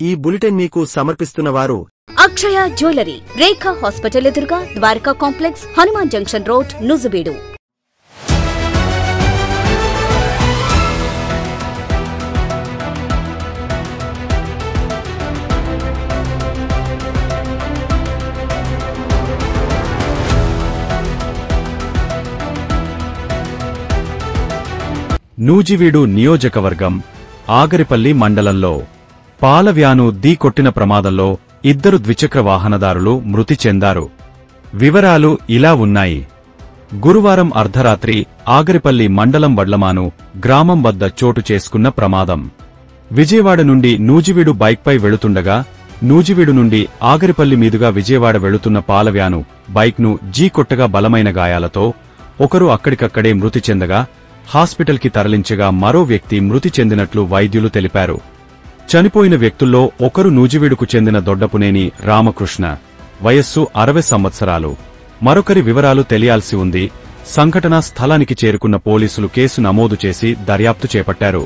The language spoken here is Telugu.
ఈ బులెటిన్ మీకు సమర్పిస్తున్నవారు అక్షయ జ్యువెలరీ, రేఖా హాస్పిటల్ ఎదురుగా, Dwaraka complex, Hanuman junction road, Nuzvid. Nuzvid నియోజకవర్గం ఆగరిపల్లి మండలంలో పాల వ్యాను ఢీకొట్టిన ప్రమాదంలో 2 ద్విచక్ర వాహనదారులు మృతి చెందారు. వివరాలు ఇలా ఉన్నాయి. గురువారం అర్ధరాత్రి ఆగరిపల్లి మండలం వడ్లమాను గ్రామం వద్ద చోటు చేసుకున్న ప్రమాదం. విజయవాడ నుండి నూజివీడు బైక్పై వెళుతుండగా నూజివీడు నుండి ఆగరిపల్లి మీదుగా విజయవాడ వెళుతున్న పాల వ్యాను బైక్ను ఢీకొట్టగా బలమైన గాయాలతో ఒకరు అక్కడికక్కడే మృతి చెందగా హాస్పిటల్కి తరలించగా మరో వ్యక్తి మృతి చెందినట్లు వైద్యులు తెలిపారు. చనిపోయిన వ్యక్తుల్లో ఒకరు నూజివీడుకు చెందిన దొడ్డపునేని రామకృష్ణ, వయస్సు 60 సంవత్సరాలు. మరొకరి వివరాలు తెలియాల్సి ఉంది. సంఘటనా స్థలానికి చేరుకున్న పోలీసులు కేసు నమోదు చేసి దర్యాప్తు చేపట్టారు.